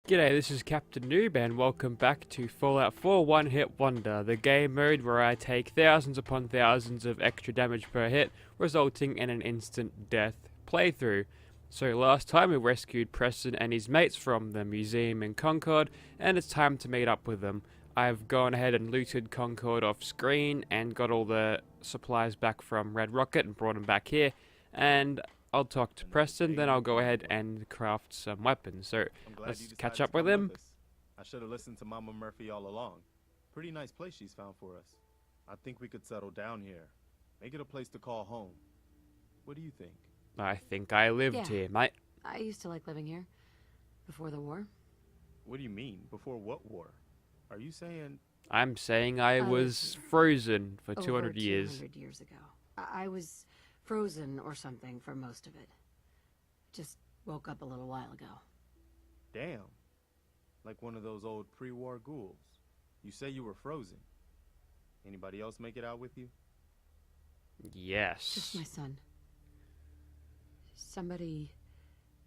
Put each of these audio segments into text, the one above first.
G'day, this is Captain Noob and welcome back to Fallout 4 One Hit Wonder, the game mode where I take thousands upon thousands of extra damage per hit, resulting in an instant death playthrough. So last time we rescued Preston and his mates from the museum in Concord, and it's time to meet up with them. I've gone ahead and looted Concord off screen and got all the supplies back from Red Rocket and brought them back here, and I'll talk to Preston, then I'll go ahead and craft some weapons. So let's catch up with him. I should have listened to Mama Murphy all along. Pretty nice place she's found for us. I think we could settle down here. Make it a place to call home. What do you think? I think I lived here, mate. I used to like living here. Before the war. What do you mean? Before what war? Are you saying... I'm saying I was frozen for 200 years. 200 years ago. I was frozen or something for most of it. Just woke up a little while ago. Damn. Like one of those old pre-war ghouls. You say you were frozen. Anybody else make it out with you? Yes. Just my son. Somebody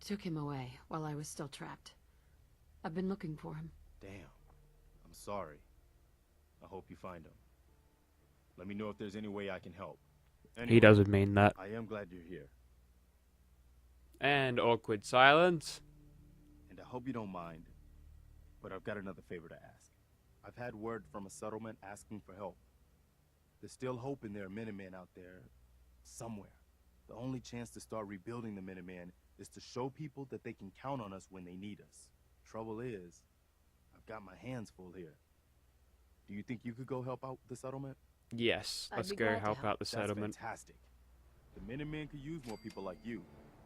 took him away while I was still trapped. I've been looking for him. Damn. I'm sorry. I hope you find him. Let me know if there's any way I can help. Anyway, He doesn't mean that. I am glad you're here. And awkward silence. And I hope you don't mind, but I've got another favor to ask. I've had word from a settlement asking for help. There's still hope and there are Minutemen out there somewhere. The only chance to start rebuilding the Minutemen is to show people that they can count on us when they need us. Trouble is, I've got my hands full here. Do you think you could go help out the settlement? Yes, I'd let's be go glad to help help. out the settlement. That's fantastic. The Minutemen could use more people like you.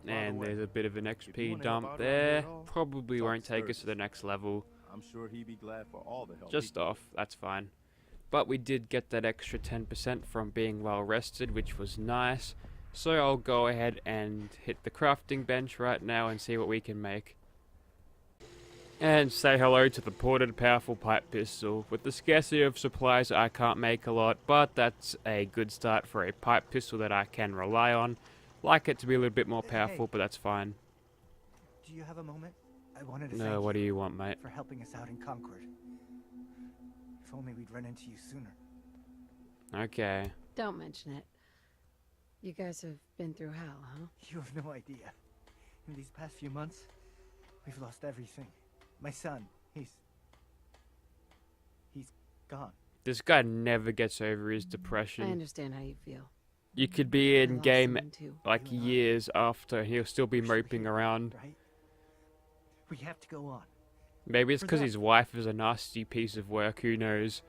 By the And way, there's a bit of an if you XP wanna help dump out around there. here at all, Probably talk won't to take us to Sturgis. the next level. I'm sure he'd be glad for all the help. Just he can off, that's fine. But we did get that extra 10% from being well rested, which was nice. So I'll go ahead and hit the crafting bench right now and see what we can make. And say hello to the ported powerful pipe pistol. With the scarcity of supplies, I can't make a lot, but that's a good start for a pipe pistol that I can rely on. Like it to be a little bit more powerful, but that's fine. Do you have a moment? I wanted to No, thank what do you want, mate? for helping us out in Concord. If only we'd run into you sooner. Okay. Don't mention it. You guys have been through hell, huh? You have no idea. In these past few months, we've lost everything. My son, he's gone. This guy never gets over his I depression. understand how you feel. You could be I in lost game someone too. like years after and he'll still be Wish we were moping here, around. Right? We have to go on. Maybe it's For because that- his wife is a nasty piece of work, who knows.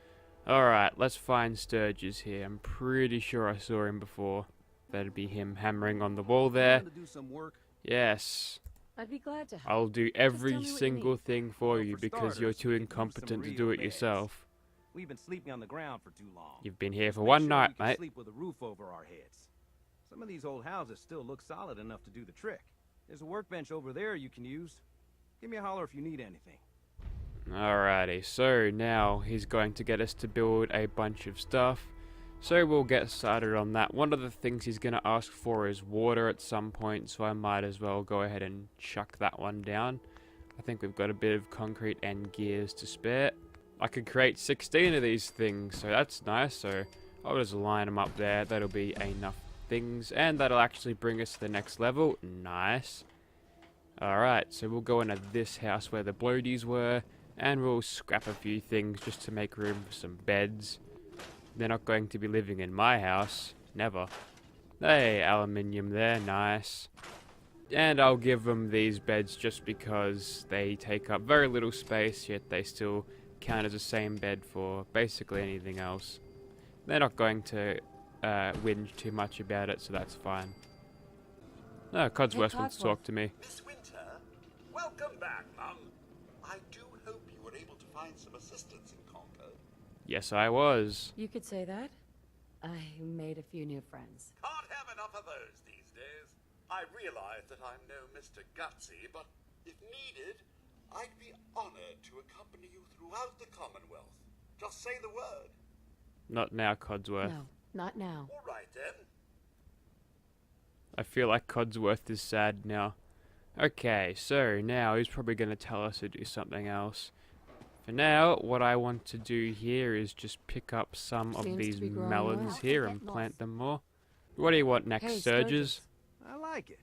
Alright, let's find Sturgis here. I'm pretty sure I saw him before. That'd be him hammering on the wall there. To do some work. Yes, I'd be glad to help. I'll do tell every me what you single need. thing for Well, you for because you're starters, too we could use some incompetent to real do it beds. yourself. We've been sleeping on the ground for too long. You've been here for Make one sure night, we can mate. Sleep with a roof over our heads. Some of these old houses still look solid enough to do the trick. There's a workbench over there you can use. Give me a holler if you need anything. Alrighty, so now he's going to get us to build a bunch of stuff. So we'll get started on that. One of the things he's going to ask for is water at some point, so I might as well go ahead and chuck that one down. I think we've got a bit of concrete and gears to spare. I could create 16 of these things, so that's nice. So I'll just line them up there. That'll be enough things, and that'll actually bring us to the next level. Nice. Alright, so we'll go into this house where the bloaties were, and we'll scrap a few things just to make room for some beds. They're not going to be living in my house. Never. Hey, aluminium there. Nice. And I'll give them these beds just because they take up very little space, yet they still count as the same bed for basically anything else. They're not going to whinge too much about it, so that's fine. No, Codsworth wants to talk to me. Miss Winter, welcome back, Mum. I do hope you were able to find some assistance in Concord. Yes, I was. You could say that. I made a few new friends. Can't have enough of those these days. I realize that I'm no Mr. Gutsy, but if needed, I'd be honored to accompany you throughout the Commonwealth. Just say the word. Not now, Codsworth. No, not now. All right, then. I feel like Codsworth is sad now. Okay, so now he's probably going to tell us to do something else. For now, what I want to do here is just pick up some of Seems to these be growing melons well. here and plant them more. What do you want next, Hey, Sturges? I like it.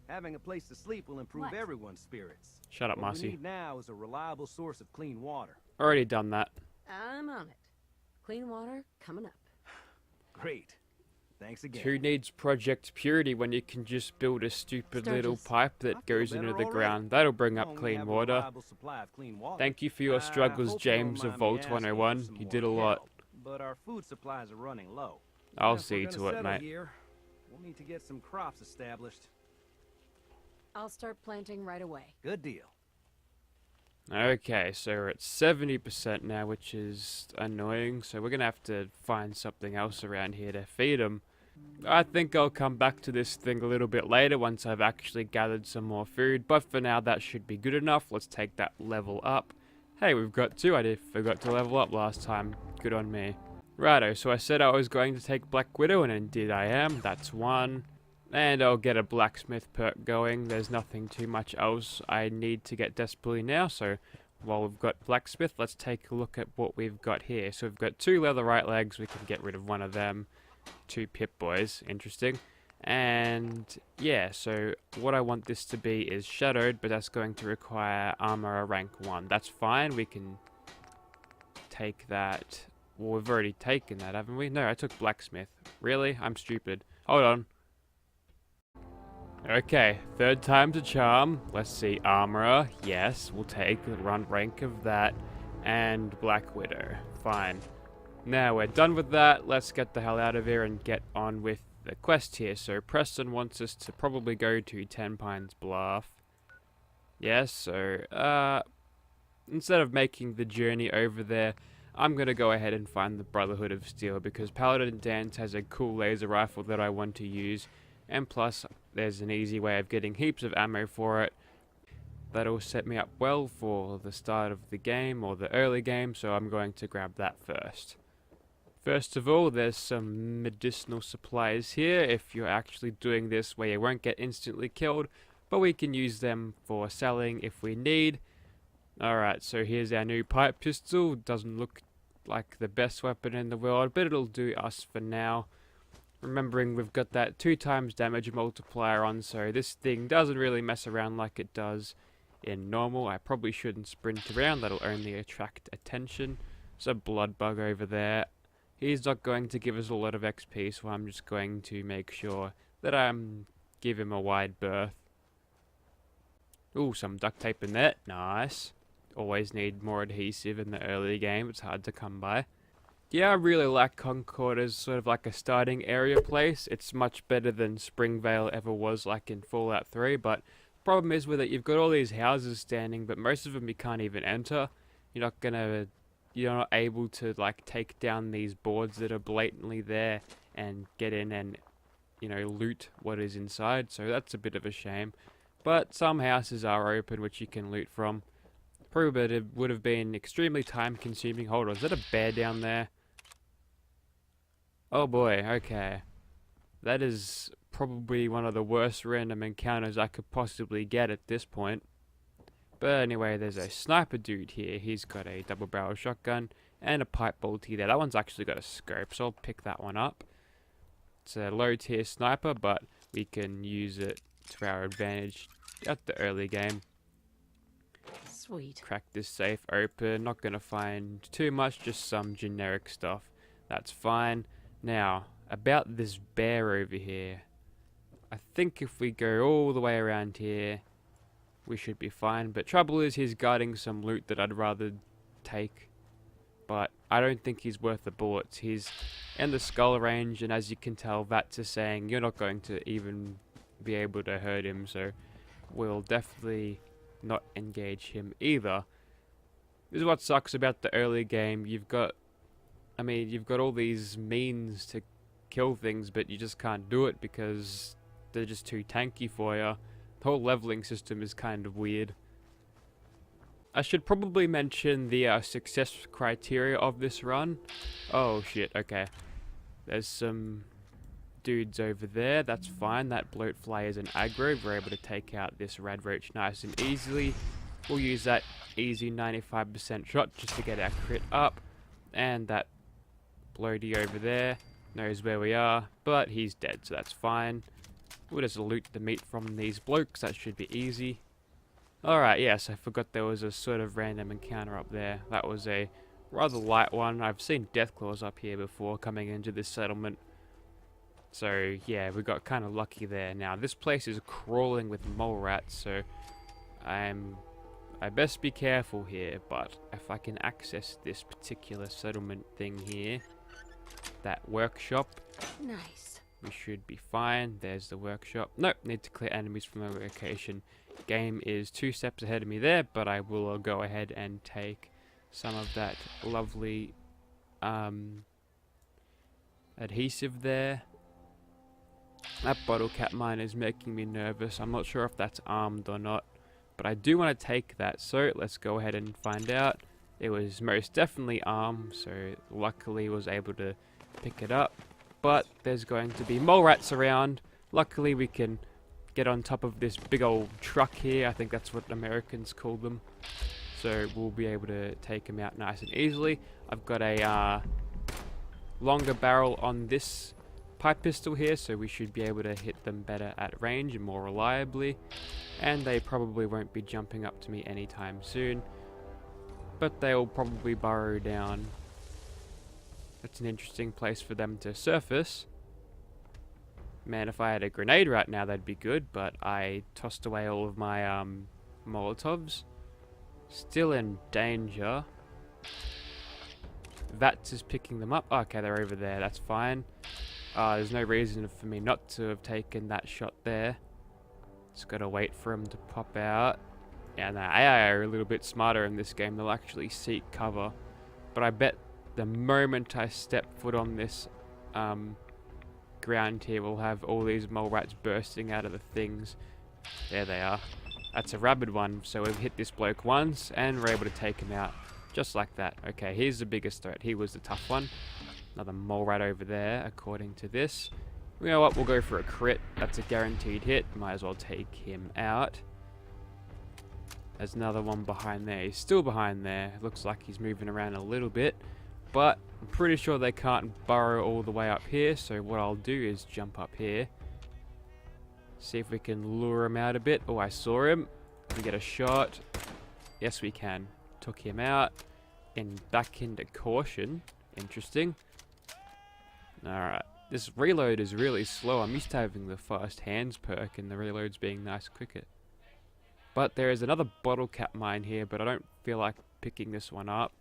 Having a place to sleep will improve What? everyone's spirits. Shut up, What we Marcy. need now is a reliable source of clean water. Already done that. I'm on it. Clean water coming up. Great. Thanks again. Who needs Project Purity when you can just build a stupid little Sturges. pipe I that feel goes better into the already. ground? That'll bring As up long as we clean have a water. reliable supply of clean water. Thank you for your struggles, hope you don't James of mind me Vault asking for 101. some You more did a lot. help, but our food supplies are running low. I'll If we're see gonna to it, settle mate. Here, we'll need to get some crops established. I'll start planting right away. Good deal. Okay, so we're at 70% now, which is annoying. So we're going to have to find something else around here to feed them. I think I'll come back to this thing a little bit later once I've actually gathered some more food. But for now, that should be good enough. Let's take that level up. Hey, we've got 2. I forgot to level up last time. Good on me. Righto, so I said I was going to take Black Widow, and indeed I am. That's 1. And I'll get a blacksmith perk going. There's nothing too much else I need to get desperately now. So while we've got blacksmith, let's take a look at what we've got here. So we've got 2 leather right legs. We can get rid of one of them. 2 pip boys. Interesting. And yeah, so what I want this to be is shadowed, but that's going to require armor rank 1. That's fine. We can take that. Well, we've already taken that, haven't we? No, I took blacksmith. Really? I'm stupid. Hold on. Okay, 3rd time's a charm. Let's see, armorer. Yes, we'll take the run rank of that. And Black Widow. Fine. Now we're done with that. Let's get the hell out of here and get on with the quest here. So Preston wants us to probably go to 10 Pines Bluff. Yes, so instead of making the journey over there, I'm going to go ahead and find the Brotherhood of Steel because Paladin Danse has a cool laser rifle that I want to use. And plus, there's an easy way of getting heaps of ammo for it. That'll set me up well for the start of the game or the early game, so I'm going to grab that first. First of all, there's some medicinal supplies here if you're actually doing this where you won't get instantly killed, but we can use them for selling if we need. Alright, so here's our new pipe pistol. Doesn't look like the best weapon in the world, but it'll do us for now. Remembering we've got that 2 times damage multiplier on, so this thing doesn't really mess around like it does in normal. I probably shouldn't sprint around, that'll only attract attention. There's a blood bug over there. He's not going to give us a lot of XP, so I'm just going to make sure that I give him a wide berth. Ooh, some duct tape in there. Nice. Always need more adhesive in the early game, it's hard to come by. Yeah, I really like Concord as sort of like a starting area place. It's much better than Springvale ever was like in Fallout 3, but the problem is with it, you've got all these houses standing, but most of them you can't even enter. You're not able to like take down these boards that are blatantly there and get in and, you know, loot what is inside, so that's a bit of a shame. But some houses are open which you can loot from. But it would have been extremely time consuming. Hold on, is that a bear down there? Oh boy, okay. That is probably one of the worst random encounters I could possibly get at this point. But anyway, there's a sniper dude here. He's got a double barrel shotgun and a pipe bolty there. That one's actually got a scope, so I'll pick that one up. It's a low tier sniper, but we can use it to our advantage at the early game. Sweet. Crack this safe open. Not gonna find too much, just some generic stuff. That's fine. Now, about this bear over here. I think if we go all the way around here, we should be fine. But trouble is, he's guarding some loot that I'd rather take. But I don't think he's worth the bullets. He's in the skull range, and as you can tell, Vats is saying you're not going to even be able to hurt him. So we'll definitely not engage him either. This is what sucks about the early game. You've got all these means to kill things, but you just can't do it because they're just too tanky for you. The whole leveling system is kind of weird. I should probably mention the success criteria of this run. Oh shit, okay. There's some dudes over there. That's fine. That bloatfly is an aggro. We're able to take out this rad roach nice and easily. We'll use that easy 95% shot just to get our crit up. And that bloaty over there knows where we are, but he's dead, so that's fine. We'll just loot the meat from these blokes. That should be easy. Alright, yes, I forgot there was a sort of random encounter up there. That was a rather light one. I've seen deathclaws up here before coming into this settlement. So, yeah, we got kind of lucky there. Now, this place is crawling with mole rats, so I best be careful here, but if I can access this particular settlement thing here, that workshop, Nice. we should be fine. There's the workshop. Nope, need to clear enemies from the location. Game is 2 steps ahead of me there, but I will go ahead and take some of that lovely adhesive there. That bottle cap mine is making me nervous. I'm not sure if that's armed or not, but I do want to take that, so let's go ahead and find out. It was most definitely armed, so luckily was able to pick it up. But there's going to be mole rats around. Luckily we can get on top of this big old truck here. I think that's what Americans call them. So we'll be able to take them out nice and easily. I've got a longer barrel on this pipe pistol here, so we should be able to hit them better at range and more reliably. And they probably won't be jumping up to me anytime soon, but they'll probably burrow down. That's an interesting place for them to surface. Man, if I had a grenade right now, that'd be good, but I tossed away all of my Molotovs. Still in danger. Vats is picking them up. Oh, okay, they're over there. That's fine. There's no reason for me not to have taken that shot there. Just gotta wait for them to pop out. And the AI are a little bit smarter in this game. They'll actually seek cover. But I bet the moment I step foot on this ground here, we'll have all these mole rats bursting out of the things. There they are. That's a rabid one. So we've hit this bloke once and we're able to take him out. Just like that. Okay, here's the biggest threat. He was the tough one. Another mole rat over there, according to this. You know what? We'll go for a crit. That's a guaranteed hit. Might as well take him out. There's another one behind there. He's still behind there. Looks like he's moving around a little bit. But I'm pretty sure they can't burrow all the way up here. So what I'll do is jump up here. See if we can lure him out a bit. Oh, I saw him. Can we get a shot? Yes, we can. Took him out. And back into caution. Interesting. Alright. This reload is really slow. I'm used to having the fast hands perk and the reloads being nice quicker. But there is another bottle cap mine here, but I don't feel like picking this one up.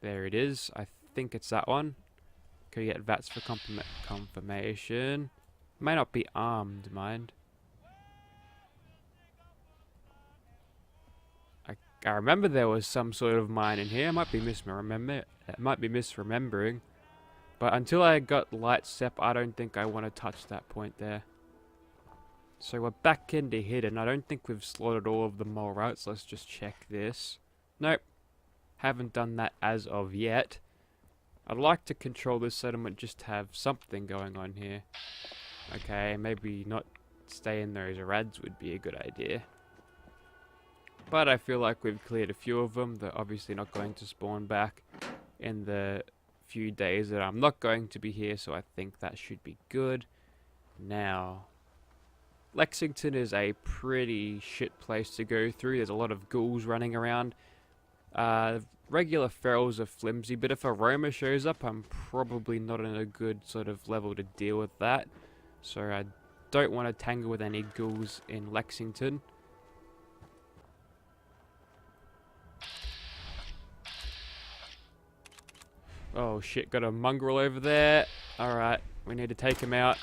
There it is. I think it's that one. Can we get VATS for confirmation? May not be armed, mind. I remember there was some sort of mine in here. I might be misremembering. But until I got light step, I don't think I want to touch that point there. So we're back into hidden. I don't think we've slaughtered all of the mole rats. Let's just check this. Nope. Haven't done that as of yet. I'd like to control this settlement just to have something going on here. Okay, maybe not stay in those rads would be a good idea. But I feel like we've cleared a few of them. They're obviously not going to spawn back in the few days that I'm not going to be here, so I think that should be good. Now, Lexington is a pretty shit place to go through. There's a lot of ghouls running around. Regular ferals are flimsy, but if a roamer shows up, I'm probably not in a good sort of level to deal with that. So I don't want to tangle with any ghouls in Lexington. Oh shit, got a mongrel over there. Alright, we need to take him out.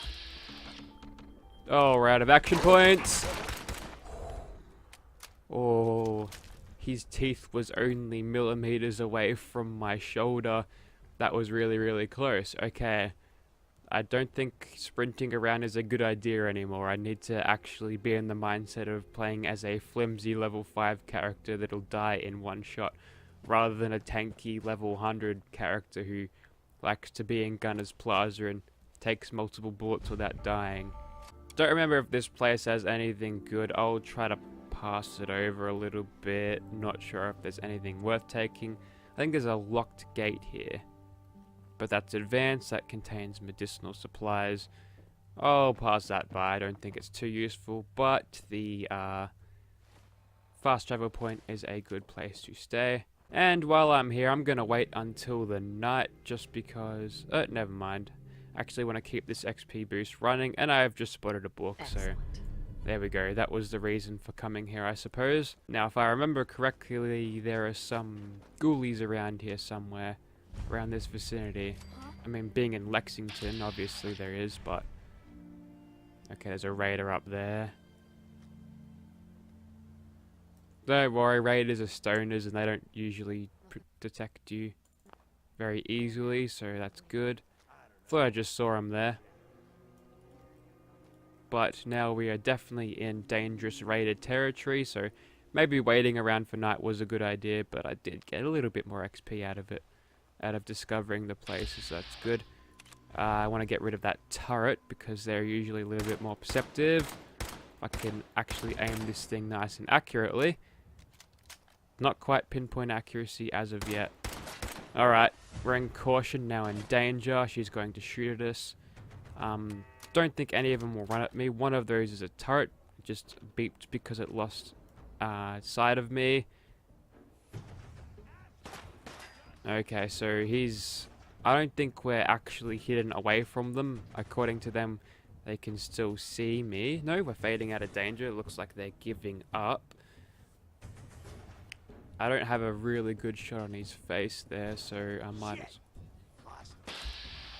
Oh, we're out of action points. Oh, his teeth was only millimeters away from my shoulder. That was really, really close. Okay, I don't think sprinting around is a good idea anymore. I need to actually be in the mindset of playing as a flimsy level 5 character that'll die in one shot, rather than a tanky level 100 character who likes to be in Gunner's Plaza and takes multiple bullets without dying. Don't remember if this place has anything good. I'll try to pass it over a little bit. Not sure if there's anything worth taking. I think there's a locked gate here. But that's advanced. That contains medicinal supplies. I'll pass that by. I don't think it's too useful. But the fast travel point is a good place to stay. And while I'm here, I'm going to wait until the night just because... never mind. Actually want to keep this XP boost running, and I've just spotted a book, Excellent. so there we go. That was the reason for coming here, I suppose. Now, if I remember correctly, there are some ghoulies around here somewhere, around this vicinity. I mean, being in Lexington, obviously there is, but... Okay, there's a raider up there. Don't worry, raiders are stoners, and they don't usually detect you very easily, so that's good. Thought I just saw him there. But now we are definitely in dangerous raided territory, so maybe waiting around for night was a good idea, but I did get a little bit more XP out of it, out of discovering the places, so that's good. I want to get rid of that turret, because they're usually a little bit more perceptive. I can actually aim this thing nice and accurately. Not quite pinpoint accuracy as of yet. Alright, we're in caution, now in danger. She's going to shoot at us. Don't think any of them will run at me. One of those is a turret. It just beeped because it lost sight of me. Okay, so he's... I don't think we're actually hidden away from them. According to them, they can still see me. No, we're fading out of danger. It looks like they're giving up. I don't have a really good shot on his face there, so I might as...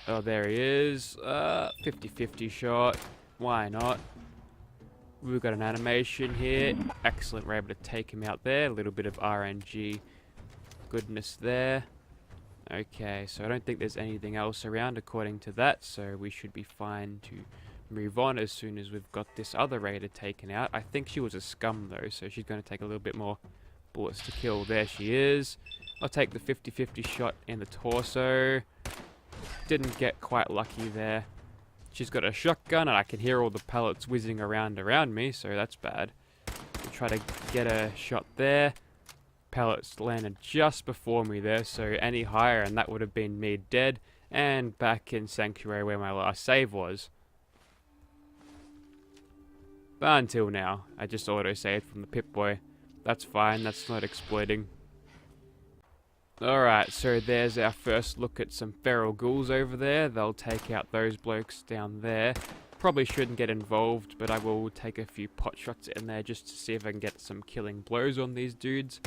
Oh, there he is. 50-50 shot. Why not? We've got an animation here. Excellent, we're able to take him out there. A little bit of RNG goodness there. Okay, so I don't think there's anything else around according to that, so we should be fine to move on as soon as we've got this other raider taken out. I think she was a scum though, so she's going to take a little bit more bullets to kill. There she is. I'll take the 50-50 shot in the torso. Didn't get quite lucky there. She's got a shotgun and I can hear all the pellets whizzing around me, so that's bad. We'll try to get a shot there. Pellets landed just before me there, so any higher and that would have been me dead and back in Sanctuary where my last save was. But until now, I just auto-saved from the Pip-Boy. That's fine, that's not exploiting. Alright, so there's our first look at some feral ghouls over there. They'll take out those blokes down there. Probably shouldn't get involved, but I will take a few pot shots in there just to see if I can get some killing blows on these dudes.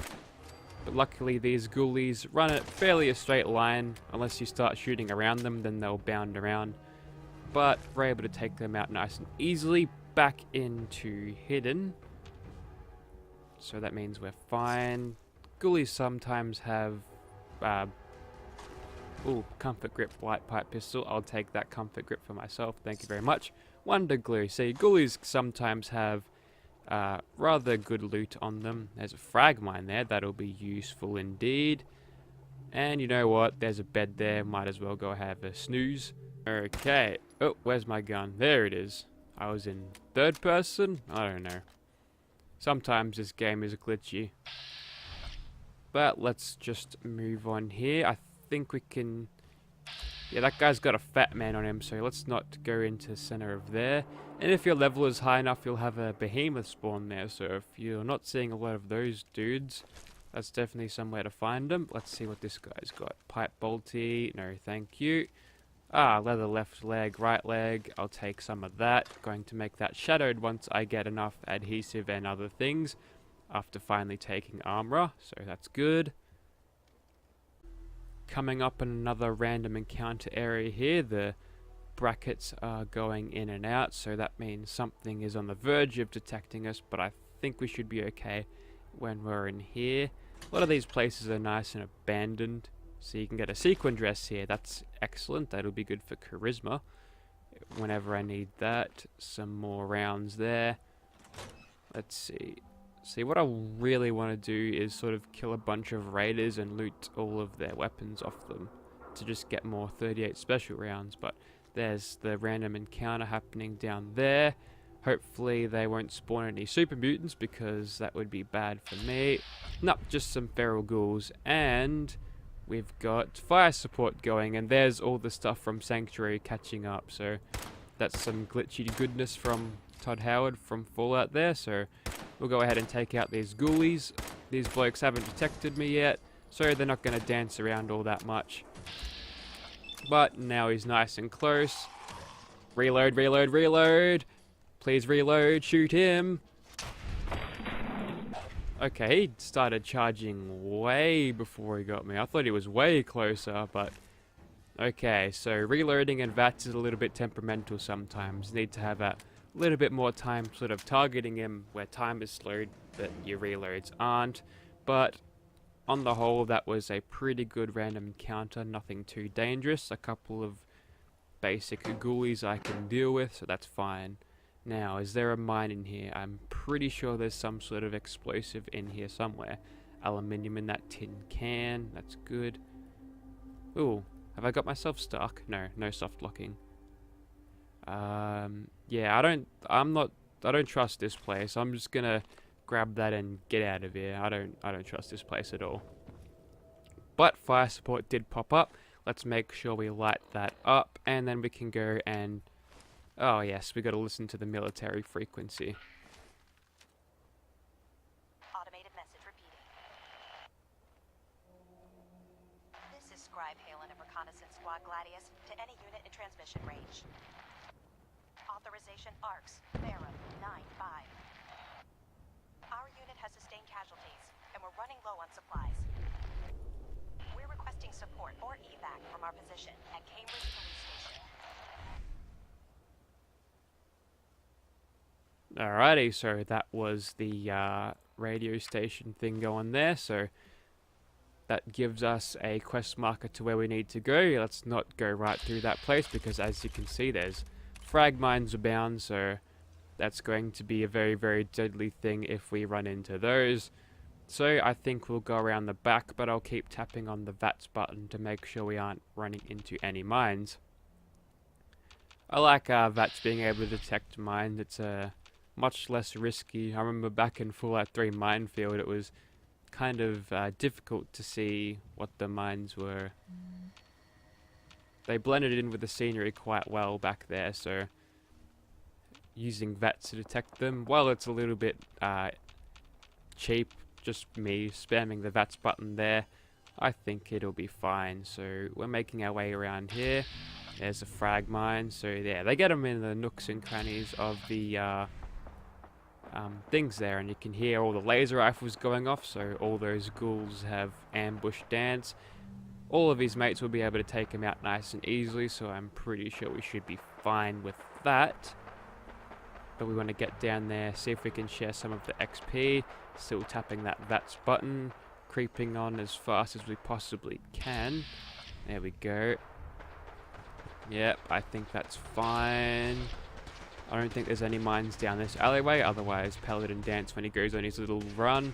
But luckily these ghoulies run at fairly a straight line. Unless you start shooting around them, then they'll bound around. But we're able to take them out nice and easily. Back into hidden. So that means we're fine. Ghoulies sometimes have comfort grip light pipe pistol. I'll take that comfort grip for myself. Thank you very much. Wonder glue. See, ghoulies sometimes have rather good loot on them. There's a frag mine there. That'll be useful indeed. And you know what? There's a bed there. Might as well go have a snooze. Okay. Oh, where's my gun? There it is. I was in third person? I don't know. Sometimes this game is glitchy. But let's just move on here. I think we can... Yeah, that guy's got a fat man on him, so let's not go into the center of there. And if your level is high enough, you'll have a behemoth spawn there. So if you're not seeing a lot of those dudes, that's definitely somewhere to find them. Let's see what this guy's got. Pipe bolty. No, thank you. Leather left leg, right leg. I'll take some of that. Going to make that shadowed once I get enough adhesive and other things. After finally taking armor. So that's good. Coming up in another random encounter area here. The brackets are going in and out. So that means something is on the verge of detecting us. But I think we should be okay when we're in here. A lot of these places are nice and abandoned. So you can get a sequin dress here. That's excellent. That'll be good for charisma whenever I need that. Some more rounds there. Let's see. See, what I really want to do is sort of kill a bunch of raiders and loot all of their weapons off them to just get more 38 special rounds. But There's the random encounter happening down there. Hopefully they won't spawn any super mutants because that would be bad for me. Nope, just some feral ghouls. And we've got fire support going, and there's all the stuff from Sanctuary catching up. So that's some glitchy goodness from Todd Howard from Fallout there. So we'll go ahead and take out these ghoulies. These blokes haven't detected me yet, so they're not going to dance around all that much. But now he's nice and close. Reload, reload, reload. Please reload, shoot him. Okay, he started charging way before he got me. I thought he was way closer, but... Okay, so reloading in VATS is a little bit temperamental sometimes. Need to have a little bit more time sort of targeting him where time is slowed, but your reloads aren't. But on the whole, that was a pretty good random encounter. Nothing too dangerous. A couple of basic ghoulies I can deal with, so that's fine. Now, is there a mine in here? I'm pretty sure there's some sort of explosive in here somewhere. Aluminium in that tin can. That's good. Ooh, have I got myself stuck? No, no soft locking. Yeah, I don't trust this place. I'm just gonna grab that and get out of here. I don't trust this place at all. But fire support did pop up. Let's make sure we light that up, and then we can go and... Oh yes, we got to listen to the military frequency. Automated message repeating. This is Scribe Halen of Reconnaissance Squad Gladius to any unit in transmission range. Authorization ARCS, Vera 9-5. Our unit has sustained casualties, and we're running low on supplies. We're requesting support or evac from our position at Cambridge Police Station. Alrighty, so that was the radio station thing going there, so that gives us a quest marker to where we need to go. Let's not go right through that place because as you can see there's frag mines abound, so that's going to be a very, very deadly thing if we run into those. So I think we'll go around the back, but I'll keep tapping on the VATS button to make sure we aren't running into any mines. I like VATS being able to detect mines. It's much less risky. I remember back in Fallout 3 Minefield, it was kind of difficult to see what the mines were. They blended in with the scenery quite well back there, so using VATS to detect them, while it's a little bit cheap, just me spamming the VATS button there, I think it'll be fine. So we're making our way around here. There's a frag mine, so yeah, they get them in the nooks and crannies of the things there, and you can hear all the laser rifles going off, so all those ghouls have ambushed Danse. All of his mates will be able to take him out nice and easily, so I'm pretty sure we should be fine with that. But we want to get down there, see if we can share some of the XP, still tapping that VATS button, creeping on as fast as we possibly can. There we go. Yep, I think that's fine. I don't think there's any mines down this alleyway, otherwise Paladin Danse, when he goes on his little run,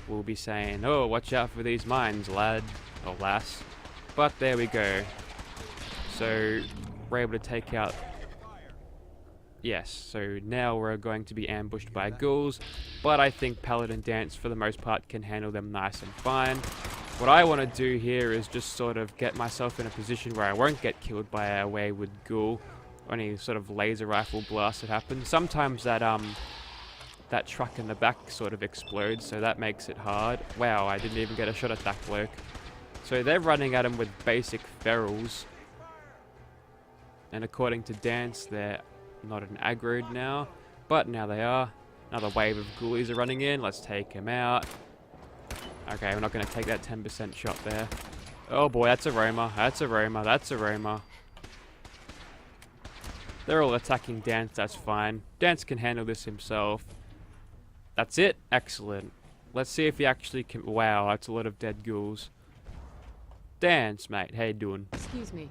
will be saying, oh, watch out for these mines, lad, or lass. But there we go. So, we're able to take out... Yes, so now we're going to be ambushed by ghouls, but I think Paladin Danse, for the most part, can handle them nice and fine. What I want to do here is just sort of get myself in a position where I won't get killed by a wayward ghoul, or any sort of laser rifle blast that happens. Sometimes that that truck in the back sort of explodes, so that makes it hard. Wow, I didn't even get a shot at that bloke. So they're running at him with basic ferals, and according to Danse, they're not an aggroed now, but now they are. Another wave of ghoulies are running in. Let's take him out. Okay, we're not going to take that 10% shot there. Oh boy, that's a Roma. That's a Roma. That's a Roma. They're all attacking Danse. That's fine. Danse can handle this himself. That's it. Excellent. Let's see if he actually can... Wow, that's a lot of dead ghouls. Danse, mate. How you doing? Excuse me.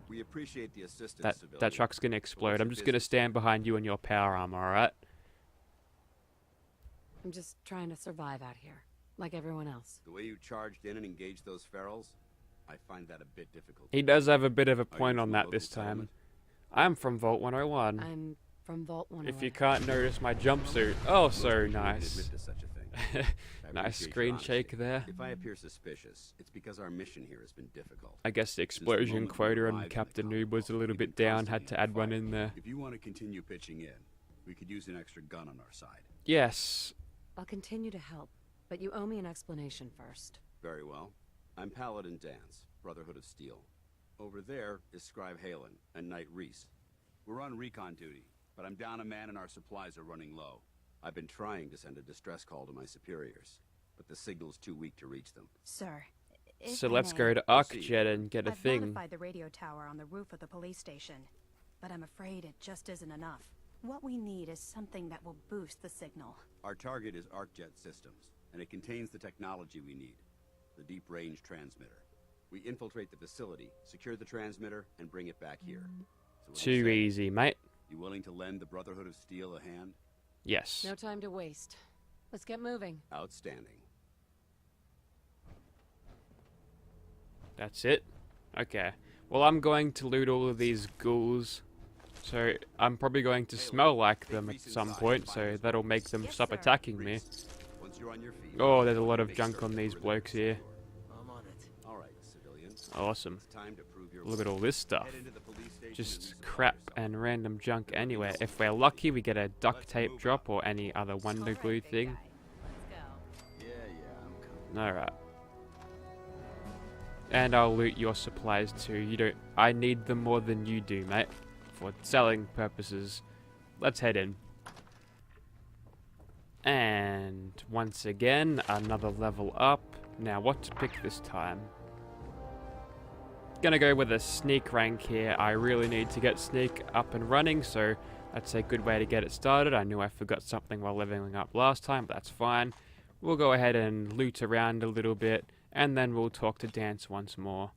We appreciate the assistance, That truck's gonna explode. I'm just gonna stand behind you and your power armor, alright? I'm just trying to survive out here, like everyone else. The way you charged in and engaged those ferals, I find that a bit difficult. He does have a bit of a Are you point from on a that local this time. settlement? I'm from Vault 101. I'm from Vault 101. If you can't notice my jumpsuit. Oh, so Most people wouldn't nice. admit to such a thing. I Nice appreciate screen your honesty. shake there. If I appear suspicious, it's because our mission here has been difficult. I guess the Since the explosion moment we quota arrived on in the Captain Noob was a Commonwealth, little we've bit been down, had constantly to add one fighting. in there. If you want to continue pitching in, we could use an extra gun on our side. Yes. I'll continue to help, but you owe me an explanation first. Very well. I'm Paladin Danse, Brotherhood of Steel. Over there is Scribe Halen and Knight Reese. We're on recon duty, but I'm down a man and our supplies are running low. I've been trying to send a distress call to my superiors, but the signal's too weak to reach them. Sir, if So I let's may, go to Arcjet and get a I've thing. modified the radio tower on the roof of the police station, but I'm afraid it just isn't enough. What we need is something that will boost the signal. Our target is Arcjet Systems, and it contains the technology we need, the deep-range transmitter. We infiltrate the facility, secure the transmitter, and bring it back here. So what do you Too say? easy, mate. You willing to lend the Brotherhood of Steel a hand? Yes. No time to waste. Let's get moving. Outstanding. That's it? Okay. Well, I'm going to loot all of these ghouls. So, I'm probably going to smell like them at some point, so that'll make them Yes, stop sir. attacking me. Once you're on your feet, Oh, there's a lot of make junk on certain these we're blokes here. I'm on it. All right, civilians. Awesome. It's time to prove your Look at worth. all this stuff. Head into the police station and Just resupply crap yourself. and random junk anywhere. If we're lucky, we get a duct tape drop or any other wonder glue thing. Yeah, I'm coming. Alright. And I'll loot your supplies too. You don't. I need them more than you do, mate. For selling purposes. Let's head in. And once again, another level up. Now, what to pick this time? Gonna go with a sneak rank here. I really need to get sneak up and running, so that's a good way to get it started. I knew I forgot something while leveling up last time, but that's fine. We'll go ahead and loot around a little bit, and then we'll talk to Danse once more.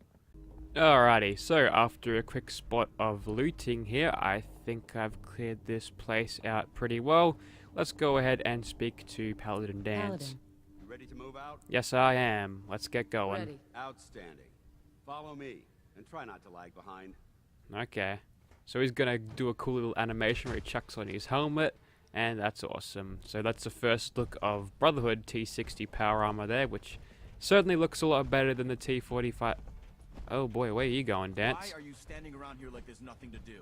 Alrighty, so after a quick spot of looting here, I think I've cleared this place out pretty well. Let's go ahead and speak to Paladin Danse. Paladin. You ready to move out? Yes, I am. Let's get going. Ready. Outstanding. Follow me, and try not to lag behind. Okay. So he's gonna do a cool little animation where he chucks on his helmet, and that's awesome. So that's the first look of Brotherhood T60 power armor there, which certainly looks a lot better than the T45. Oh boy, where are you going, Danse? Why are you standing around here like there's nothing to do?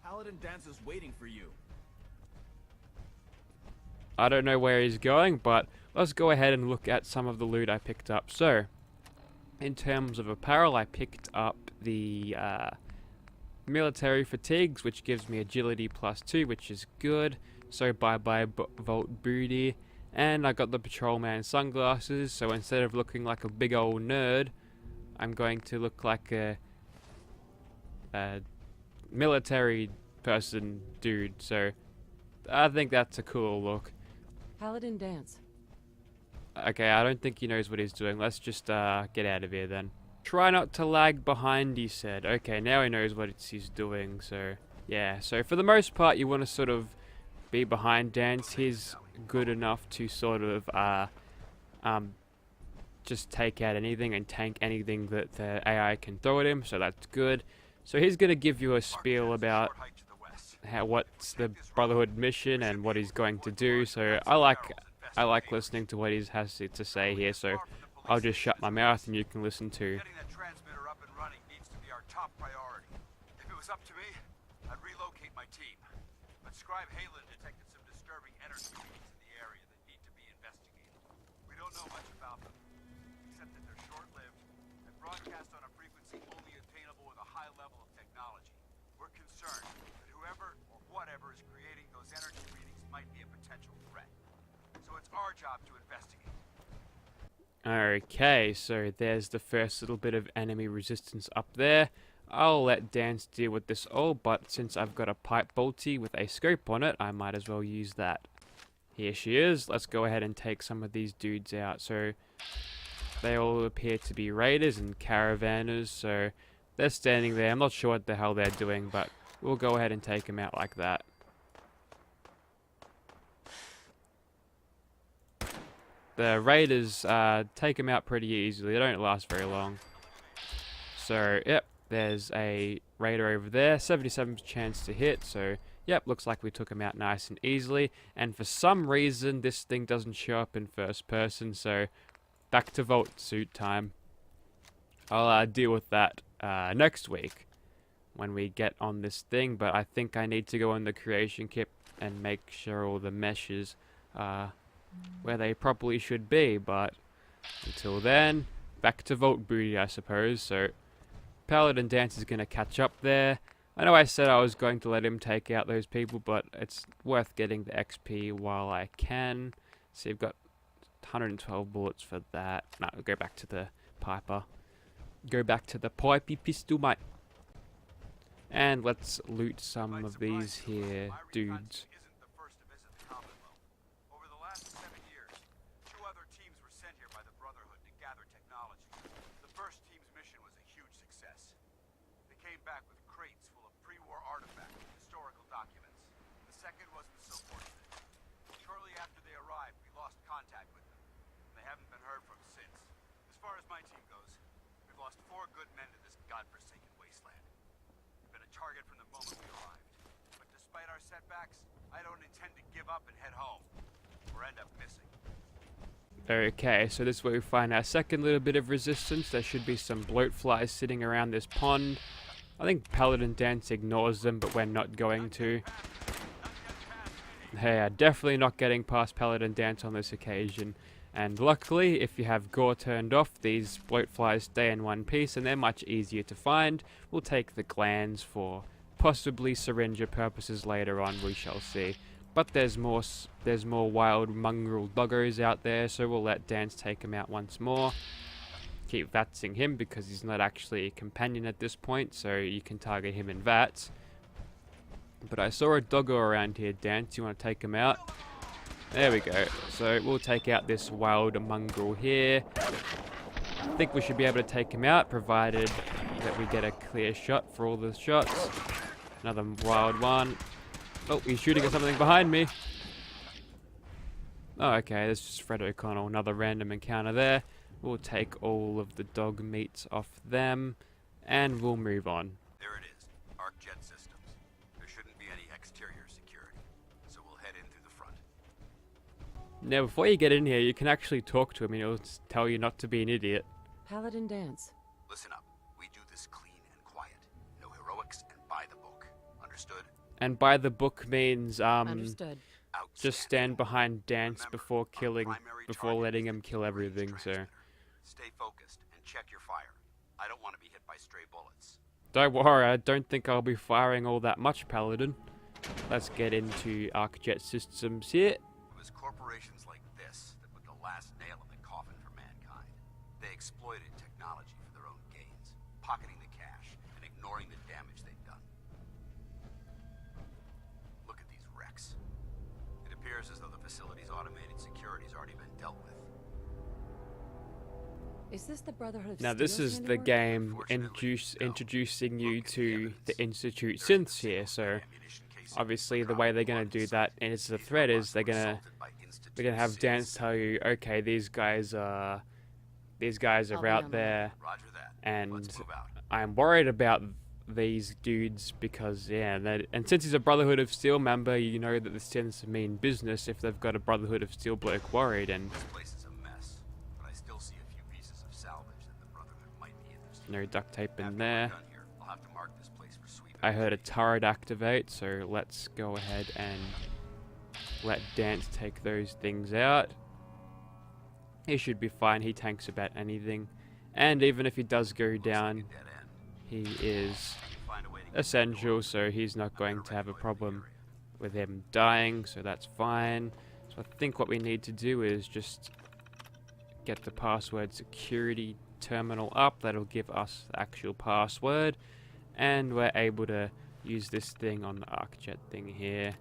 Paladin Danse is waiting for you. I don't know where he's going, but let's go ahead and look at some of the loot I picked up. So, in terms of apparel, I picked up the military fatigues, which gives me agility +2, which is good. So bye-bye Vault Booty. And I got the patrolman sunglasses, so instead of looking like a big old nerd, I'm going to look like a military person dude. So I think that's a cool look. Paladin Danse. Okay, I don't think he knows what he's doing. Let's just get out of here then. Try not to lag behind, he said. Okay, now he knows what he's doing, so yeah. So for the most part, you want to sort of be behind Danse. He's good enough to sort of just take out anything and tank anything that the AI can throw at him, so that's good. So he's going to give you a spiel about what's the Brotherhood mission and what he's going to do. So I like listening to what he has to say here, so I'll just shut my mouth and you can listen too. Getting that transmitter up and running needs to be our top priority. If it was up to me, I'd relocate my team. But Scribe Halen detected some disturbing energy feeds in the area that need to be investigated. We don't know much about them, except that they're short-lived and broadcast on a frequency only attainable with a high level of technology. We're concerned that whoever or whatever is creating those energy readings might be a potential threat. So it's our job to investigate. Okay, so there's the first little bit of enemy resistance up there. I'll let Danse deal with this all, but since I've got a pipe bolty with a scope on it, I might as well use that. Here she is. Let's go ahead and take some of these dudes out. So they all appear to be raiders and caravanners, so they're standing there. I'm not sure what the hell they're doing, but we'll go ahead and take them out like that. The raiders take them out pretty easily. They don't last very long. So, yep, There's a raider over there, 77% chance to hit, so yep, looks like we took him out nice and easily. And for some reason, this thing doesn't show up in first person, so back to vault suit time. I'll deal with that next week when we get on this thing, but I think I need to go on the creation kit and make sure all the meshes are where they probably should be, but until then, back to vault booty, I suppose. So Paladin Danse is going to catch up there. I know I said I was going to let him take out those people, but it's worth getting the XP while I can. So you've got 112 bullets for that. No, we'll go back to the Piper. Go back to the pipey pistol, mate. And let's loot some of these here dudes. Over the last 7 years, 2 other teams were sent here by the Brotherhood to gather technology. The first team's mission was a huge success. They came back with crates full of pre-war artifacts and historical documents. The second wasn't so fortunate. Shortly after they arrived, we lost contact with them. They haven't been heard from since. As far as my team goes, we've lost 4 good men to this godforsaken wasteland. We've been a target from the moment we arrived. But despite our setbacks, I don't intend to give up and head home, or end up missing. Okay, so this is where we find our second little bit of resistance. There should be some bloat flies sitting around this pond. I think Paladin Danse ignores them, but we're not going to. They are definitely not getting past Paladin Danse on this occasion. And luckily, if you have gore turned off, these bloat flies stay in one piece and they're much easier to find. We'll take the glands for possibly syringe purposes later on, we shall see. But there's more wild mongrel doggos out there, so we'll let Danse take him out once more. Keep vatsing him because he's not actually a companion at this point, so you can target him in vats. But I saw a doggo around here, Danse. You want to take him out? There we go. So we'll take out this wild mongrel here. I think we should be able to take him out, provided that we get a clear shot for all the shots. Another wild one. Oh, he's shooting at something behind me. Oh, okay, that's just Fred O'Connell. Another random encounter there. We'll take all of the dog meats off them, and we'll move on. There it is, Arcjet systems. There shouldn't be any exterior security, so we'll head in through the front. Now, before you get in here, you can actually talk to him, and he'll tell you not to be an idiot. Paladin Danse. Listen up. We do this clean and quiet. No heroics and by the book. Understood? And by the book means, Understood. just stand behind Danse before letting him kill everything, so. Stay focused and check your fire. I don't want to be hit by stray bullets. Don't worry, I don't think I'll be firing all that much, Paladin. Let's get into Arcjet systems here. It was corporations like this that put the last nail in the coffin for mankind. They exploited technology for their own gains, pocketing the cash and ignoring the damage they've done. Look at these wrecks. It appears as though the facility's automated security's already been dealt with. Is this the Brotherhood of Now Steel this is the handiwork? game introducing you to the Institute synths here, so obviously the way they're gonna do that is the thread is they're gonna have Danse tell you, okay, these guys are out there, and I'm worried about these dudes because and since he's a Brotherhood of Steel member, you know that the synths mean business if they've got a Brotherhood of Steel bloke worried. And This place is a mess, but I still see a few pieces of salvage that the Brotherhood might be interested in. no duct tape in After there. we're done here, I'll have to mark this place for sweeping. I heard a turret activate, so let's go ahead and let Danse take those things out. He should be fine, he tanks about anything. And even if he does go down, he is essential, so he's not going to have a problem with him dying, so that's fine. So I think what we need to do is just get the password security terminal up. That'll give us the actual password, and we're able to use this thing on the Arcjet thing here.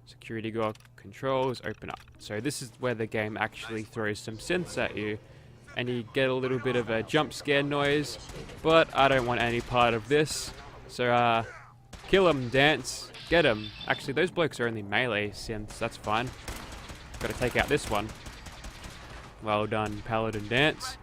Security guard controls, open up. So this is where the game actually throws some synths at you, and you get a little bit of a jump scare noise, but I don't want any part of this. So kill him, Danse, get him. Actually, those blokes are only melee synths, that's fine. Gotta take out this one. Well done, Paladin Danse.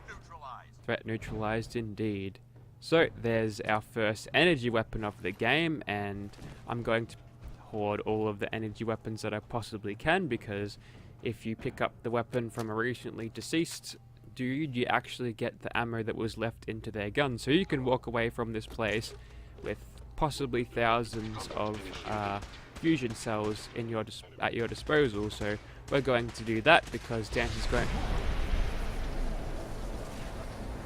Threat neutralized indeed. So there's our first energy weapon of the game, and I'm going to hoard all of the energy weapons that I possibly can, because if you pick up the weapon from a recently deceased dude, you actually get the ammo that was left into their gun. So you can walk away from this place with possibly thousands of fusion cells in at your disposal. So we're going to do that because Danse is going...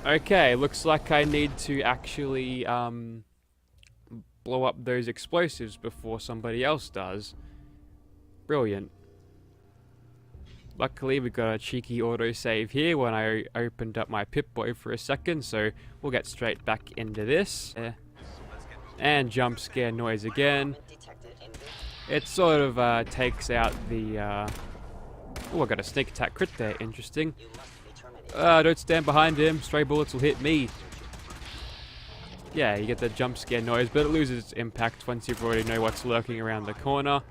Okay, looks like I need to actually blow up those explosives before somebody else does. Brilliant. Luckily we got a cheeky autosave here when I opened up my Pip-Boy for a second, so we'll get straight back into this. And jump scare noise again. It sort of takes out the... Oh, I got a sneak attack crit there, interesting. Don't stand behind him, stray bullets will hit me. Yeah, you get the jump scare noise, but it loses its impact once you already know what's lurking around the corner.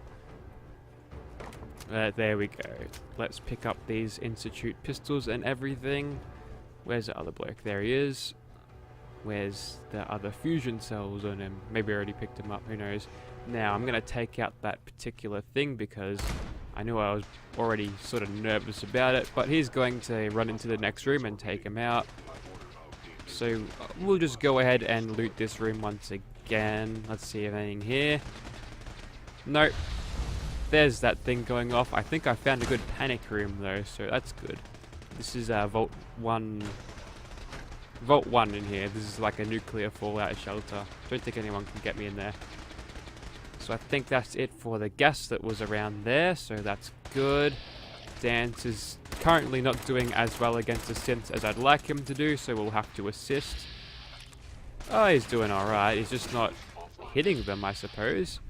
There we go. Let's pick up these Institute pistols and everything. Where's the other bloke? There he is. Where's the other fusion cells on him? Maybe I already picked him up, who knows. Now, I'm going to take out that particular thing because I knew I was already sort of nervous about it, but he's going to run into the next room and take him out. So we'll just go ahead and loot this room once again. Let's see if anything here. Nope. There's that thing going off. I think I found a good panic room though, so that's good. This is Vault 1. Vault 1 in here. This is like a nuclear fallout shelter. Don't think anyone can get me in there. So I think that's it for the gas that was around there, so that's good. Danse is currently not doing as well against the synths as I'd like him to do, so we'll have to assist. Oh, he's doing alright. He's just not hitting them, I suppose.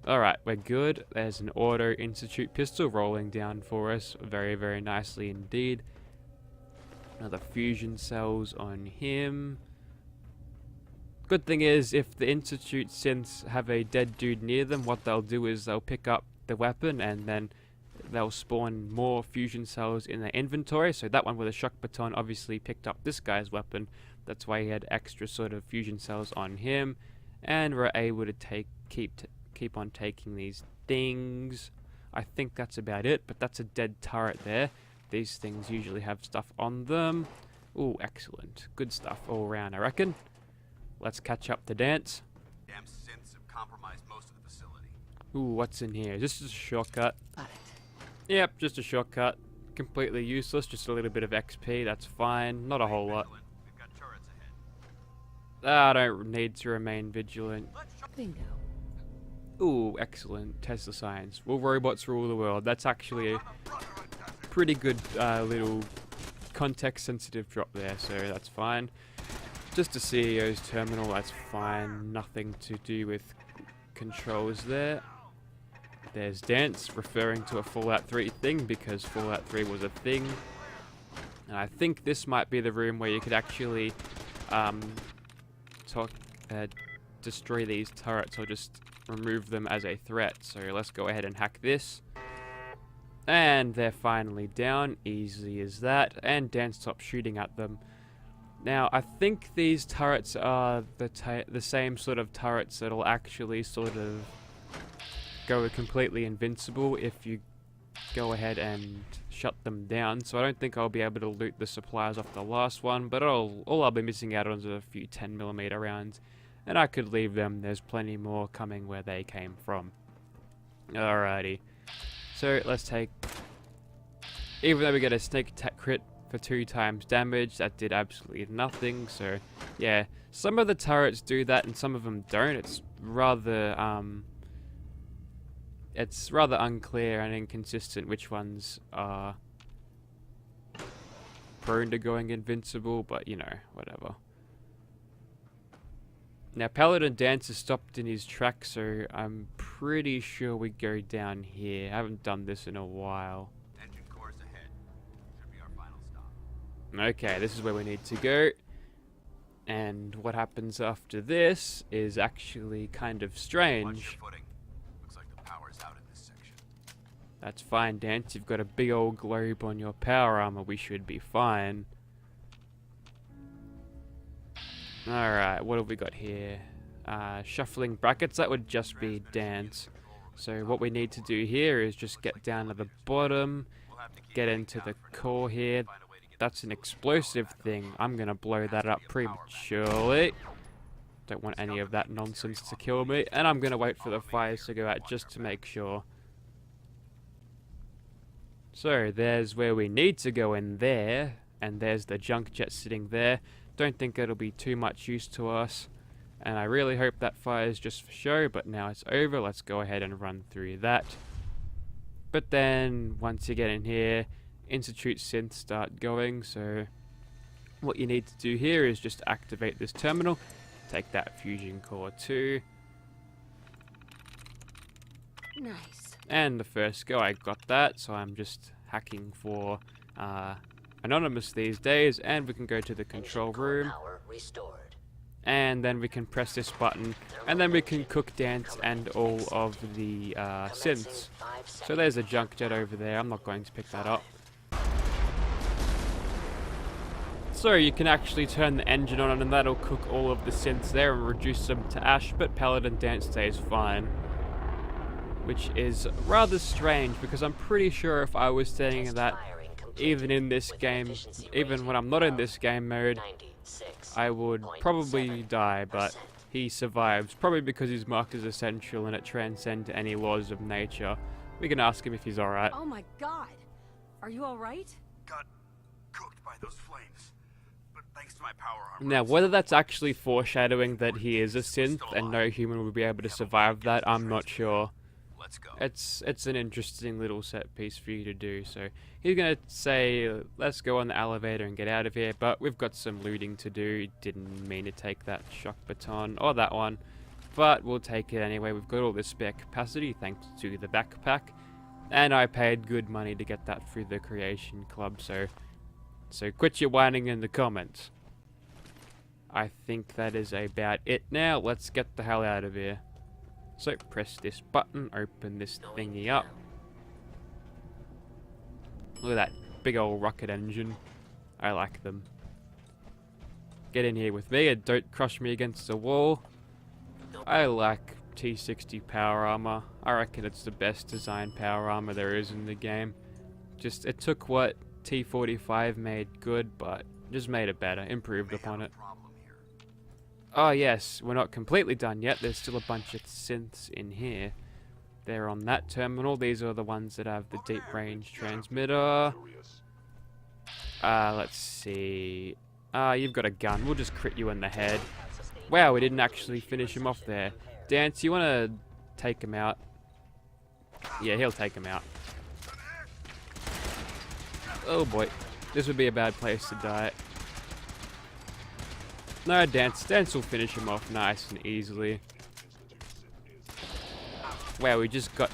Alright, we're good. There's an Auto Institute pistol rolling down for us. Very, very nicely indeed. Another fusion cells on him. Good thing is, if the Institute synths have a dead dude near them, what they'll do is they'll pick up the weapon and then they'll spawn more fusion cells in their inventory. So that one with a shock baton obviously picked up this guy's weapon. That's why he had extra sort of fusion cells on him. And we're able to keep on taking these things. I think that's about it, but that's a dead turret there. These things usually have stuff on them. Ooh, excellent. Good stuff all around, I reckon. Let's catch up to Danse. Damn synths have compromised most of the facility. Ooh, what's in here? This is a shortcut. Got it. Yep, just a shortcut. Completely useless, just a little bit of XP, that's fine. Not a whole lot. We've got turrets ahead. I don't need to remain vigilant. Bingo. Ooh, excellent. Tesla science. Will robots rule the world? That's actually a pretty good little context-sensitive drop there, so that's fine. Just a CEO's terminal, that's fine. Nothing to do with controls there. There's Danse, referring to a Fallout 3 thing, because Fallout 3 was a thing. And I think this might be the room where you could actually destroy these turrets or just remove them as a threat. So let's go ahead and hack this. And they're finally down, easy as that. And Danse stopped shooting at them. Now, I think these turrets are the same sort of turrets that'll actually sort of go completely invincible if you go ahead and shut them down. So I don't think I'll be able to loot the supplies off the last one, but all I'll be missing out on is a few 10mm rounds. And I could leave them, there's plenty more coming where they came from. Alrighty. So let's take... Even though we get a sneak attack crit for 2 times damage, that did absolutely nothing. So yeah, some of the turrets do that and some of them don't. It's rather unclear and inconsistent which ones are prone to going invincible, but you know, whatever. Now Paladin Danse has stopped in his track, so I'm pretty sure we go down here. I haven't done this in a while. Engine course ahead. Should be our final stop. Okay, this is where we need to go. And what happens after this is actually kind of Watch strange. your footing. Looks like the power's out in this section. That's fine, Danse. You've got a big old globe on your power armor. We should be fine. Alright, what have we got here? Shuffling brackets, that would just be Danse. So what we need to do here is just get down to the bottom, get into the core here. That's an explosive thing. I'm gonna blow that up prematurely. Don't want any of that nonsense to kill me. And I'm gonna wait for the fires to go out just to make sure. So there's where we need to go in there. And there's the junk jet sitting there. Don't think it'll be too much use to us. And I really hope that fire's just for show, but now it's over. Let's go ahead and run through that. But then, once you get in here, Institute synths start going. So what you need to do here is just activate this terminal. Take that fusion core too. Nice. And the first go, I got that. So I'm just hacking for Anonymous these days. And we can go to the control room. And then we can press this button, and then we can cook Danse and all of the synths. So there's a junk jet over there. I'm not going to pick that up. So you can actually turn the engine on, and that'll cook all of the synths there and reduce them to ash, but Paladin Danse stays fine. Which is rather strange, because I'm pretty sure if I was saying that even in this game, even when I'm not in this game mode, I would probably die, but he survives, probably because he's marked as essential and it transcends any laws of nature. We can ask him if he's alright. Oh my god. Are you alright? Got cooked by those flames, but thanks to my power armor. Now, whether that's actually foreshadowing that he is a synth and no human will be able to survive that, I'm not sure. Let's go. It's an interesting little set piece for you to do. So he's gonna say, let's go on the elevator and get out of here, but we've got some looting to do. Didn't mean to take that shock baton or that one, but we'll take it anyway. We've got all this spare capacity thanks to the backpack, and I paid good money to get that through the Creation Club, so quit your whining in the comments. I think that is about it now. Let's get the hell out of here. So press this button, open this thingy up. Look at that big old rocket engine. I like them. Get in here with me and don't crush me against the wall. I like T60 power armor. I reckon it's the best design power armor there is in the game. Just, it took what T45 made good, but just made it better, improved upon it. Oh yes, we're not completely done yet. There's still a bunch of synths in here. They're on that terminal. These are the ones that have the deep range transmitter. Let's see. You've got a gun. We'll just crit you in the head. Wow, we didn't actually finish him off there. Danse, you want to take him out? Yeah, he'll take him out. Oh boy. This would be a bad place to die. No, Danse will finish him off nice and easily. Wow, he just got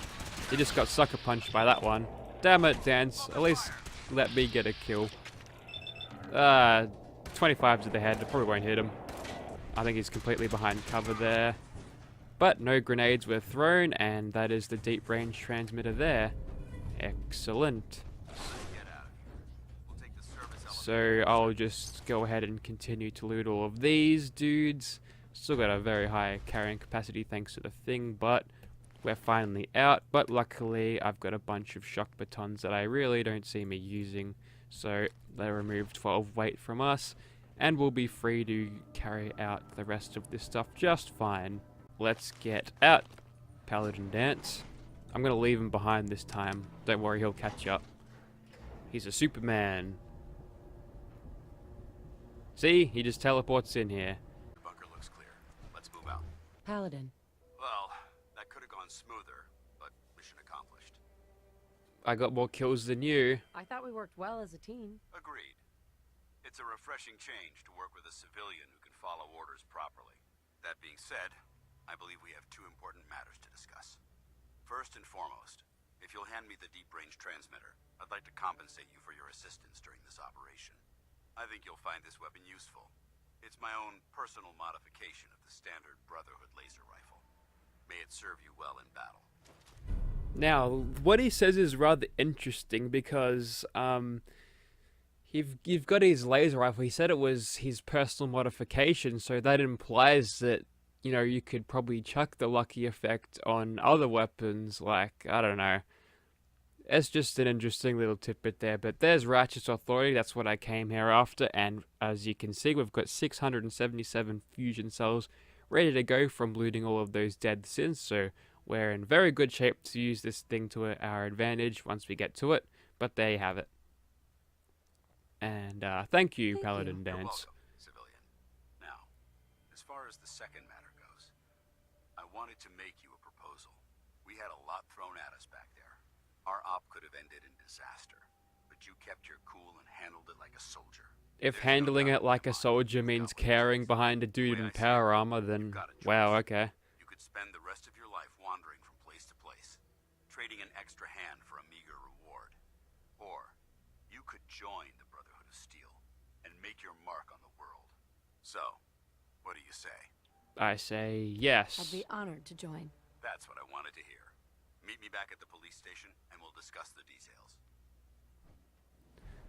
sucker punched by that one. Damn it, Danse. At least let me get a kill. 25 to the head. I probably won't hit him. I think he's completely behind cover there. But no grenades were thrown, and that is the deep range transmitter there. Excellent. So I'll just go ahead and continue to loot all of these dudes. Still got a very high carrying capacity thanks to the thing, but we're finally out. But luckily I've got a bunch of shock batons that I really don't see me using. So they remove 12 weight from us, and we'll be free to carry out the rest of this stuff just fine. Let's get out, Paladin Danse. I'm gonna leave him behind this time. Don't worry, he'll catch up. He's a Superman. See? He just teleports in here. The bunker looks clear. Let's move out. Paladin. Well, that could have gone smoother, but mission accomplished. I got more kills than you. I thought we worked well as a team. Agreed. It's a refreshing change to work with a civilian who can follow orders properly. That being said, I believe we have two important matters to discuss. First and foremost, if you'll hand me the deep-range transmitter, I'd like to compensate you for your assistance during this operation. I think you'll find this weapon useful. It's my own personal modification of the standard Brotherhood laser rifle. May it serve you well in battle. Now, what he says is rather interesting because, you've got his laser rifle. He said it was his personal modification, so that implies that, you know, you could probably chuck the lucky effect on other weapons, like, I don't know. It's just an interesting little tidbit there, but there's Ratchet's Authority. That's what I came here after, and as you can see, we've got 677 fusion cells ready to go from looting all of those dead sins, so we're in very good shape to use this thing to our advantage once we get to it, but there you have it. And thank you, Paladin You're Danse. welcome, civilian. Now, as far as the second matter goes, I wanted to make you a proposal. We had a lot thrown at us back there. Our op could have ended in disaster, but you kept your cool and handled it like a soldier. If handling it like a soldier means carrying behind a dude in power armor, then wow, okay. You could spend the rest of your life wandering from place to place, trading an extra hand for a meager reward. Or you could join the Brotherhood of Steel and make your mark on the world. So, what do you say? I say yes. I'd be honored to join. That's what I wanted to hear. Meet me back at the police station and we'll discuss the details.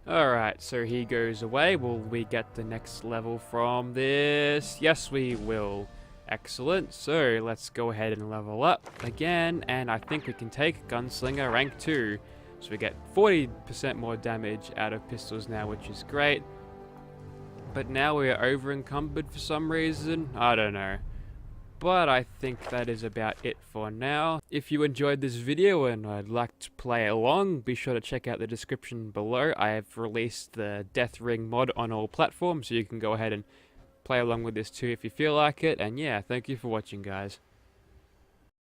Alright, so he goes away. Will we get the next level from this? Yes, we will. Excellent. So let's go ahead and level up again, and I think we can take Gunslinger rank 2. So we get 40% more damage out of pistols now, which is great. But now we are over encumbered for some reason. I don't know. But I think that is about it for now. If you enjoyed this video and I'd like to play along, be sure to check out the description below. I have released the Death Ring mod on all platforms, so you can go ahead and play along with this too if you feel like it. And yeah, thank you for watching, guys.